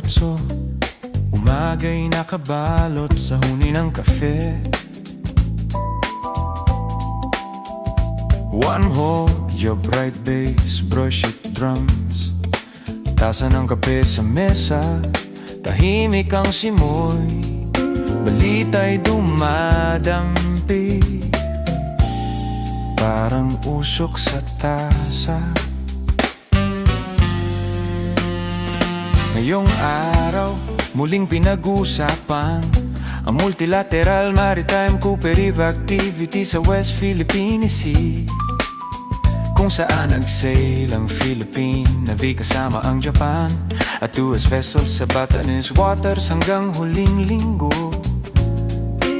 8, umaga'y nakabalot sa huni ng kafe. One hold your bright bass, brush it drums. Tasa ng kape sa mesa, tahimik ang simoy. Balita'y dumadampi, parang usok sa tasa. Ngayong araw, muling pinag-usapan ang multilateral maritime cooperative activity sa West Philippine Sea, kung saan nag-sail ang Philippine Navy kasama ang Japan at US vessels sa Batanes waters hanggang huling linggo.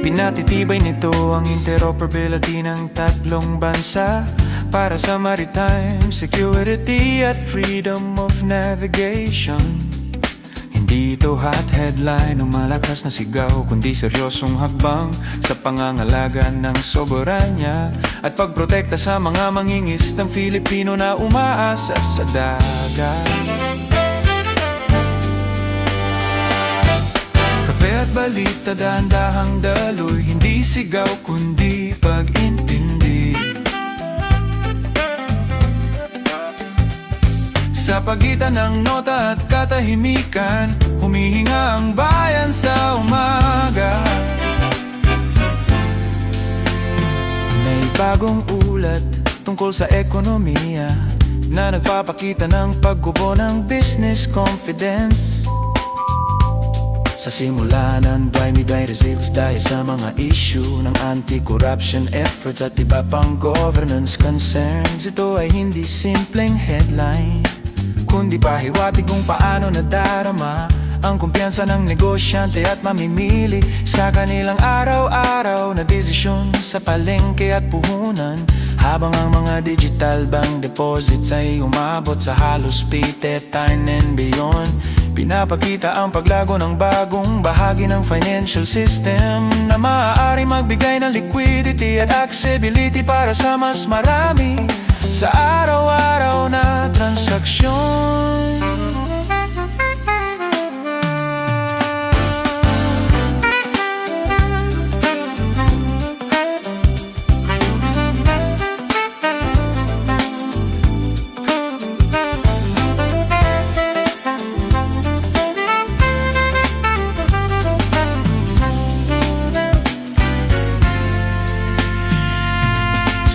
Pinatitibay nito ang interoperability ng tatlong bansa para sa maritime security at freedom of navigation. Hindi ito hot headline o malakas na sigaw, kundi seryosong hakbang sa pangangalaga ng soberanya at pagprotekta sa mga mangingisdang Filipino na umaasa sa dagat. Kape at balita, dahan-dahang daloy, hindi sigaw kundi pag-intindi. Sa pagitan ng nota at katahimikan, humihinga ang bayan sa umaga. May bagong ulat tungkol sa ekonomiya na nagpapakita ng paggubo ng business confidence. Sa simula ng 2026 dahil sa mga issue ng anti-corruption efforts at iba pang governance concerns, ito ay hindi simpleng headline, kundi pahiwatig kung paano nadarama ang kumpiyansa ng negosyante at mamimili sa kanilang araw-araw na desisyon sa palengke at puhunan. Habang ang mga digital bank deposits ay umabot sa halos 89 and beyond, pinapakita ang paglago ng bagong bahagi ng financial system na maaari magbigay ng liquidity at accessibility para sa mas marami sa araw-araw na transaksyon.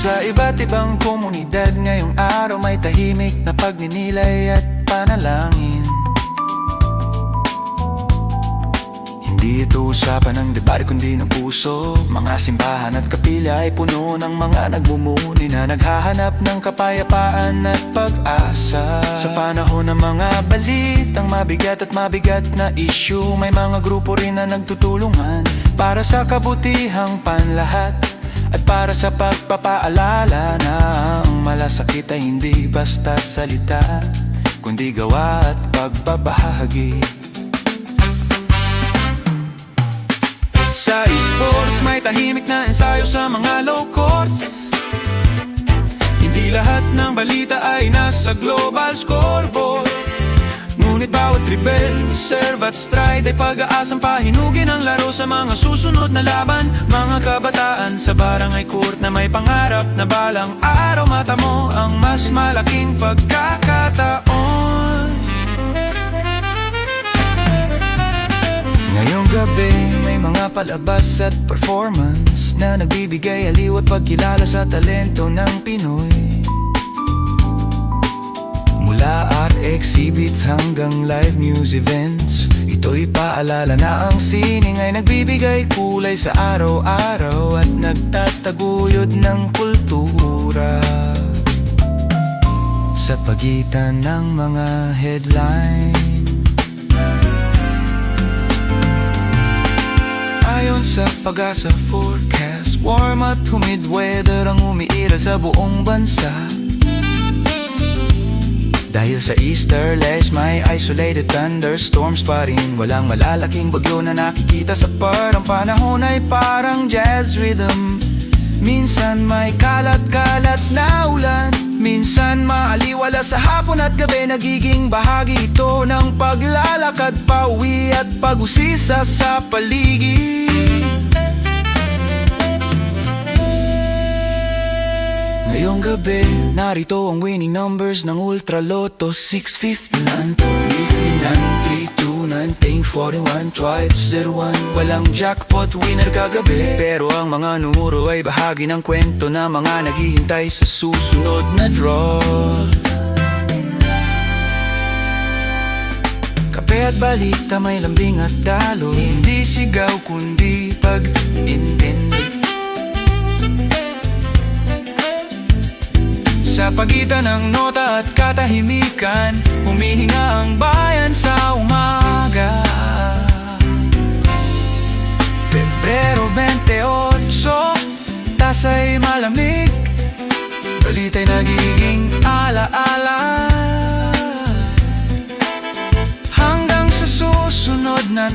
Sa iba't ibang komunidad ngayong araw may tahimik na pagninilay at panalangin. Hindi ito usapan ng debate kundi ng puso. Mga simbahan at kapilya ay puno ng mga nagmumuni na naghahanap ng kapayapaan at pag-asa. Sa panahon ng mga balitang mabigat at mabigat na issue, may mga grupo rin na nagtutulungan para sa kabutihang panlahat at para sa pagpapaalala na ang malasakit ay hindi basta salita, kundi gawa at pagbabahagi. Sa esports may tahimik na ensayo sa mga low courts. Hindi lahat ng balita ay nasa global scoreboard, ngunit bawat dribble, serve at stride ay pag-aasang pahinugin ang laro sa mga susunod na laban. Mga kabataan sa barangay court na may pangarap na balang araw matamo ang mas malaking pagkakataon. Ngayong gabi may mga palabas at performance na nagbibigay aliw at pagkilala sa talento ng Pinoy. Mula art exhibits hanggang live news events, ito'y paalala na ang sining ay nagbibigay kulay sa araw-araw at nagtataguyod ng kultura. Sa pagitan ng mga headline, ayon sa Pag-asa forecast, warm at humid weather ang umiiral sa buong bansa. Dahil sa Easterlights may isolated thunderstorms pa rin. Walang malalaking bagyo na nakikita sa par. Ang panahon ay parang jazz rhythm. Minsan may kalat-kalat na ulan, Minsan maaliwala sa hapon at gabi, nagiging bahagi ito ng paglalakad pauwi at pag-usisa sa paligid. Ngayong gabi, narito ang winning numbers ng Ultra Lotto. 659, 259, 329, 41, 1201. Walang jackpot winner kagabi, pero ang mga numero ay bahagi ng kwento na mga naghihintay sa susunod na draw. Kape at balita, may lambing at dalo, hindi sigaw kundi pag-intindi. Sa pagitan ng nota at katahimikan, humihinga ang bayan sa umaga. Pebrero 28, tasa'y malamig, balita'y nagiging alaala. Hanggang sa susunod na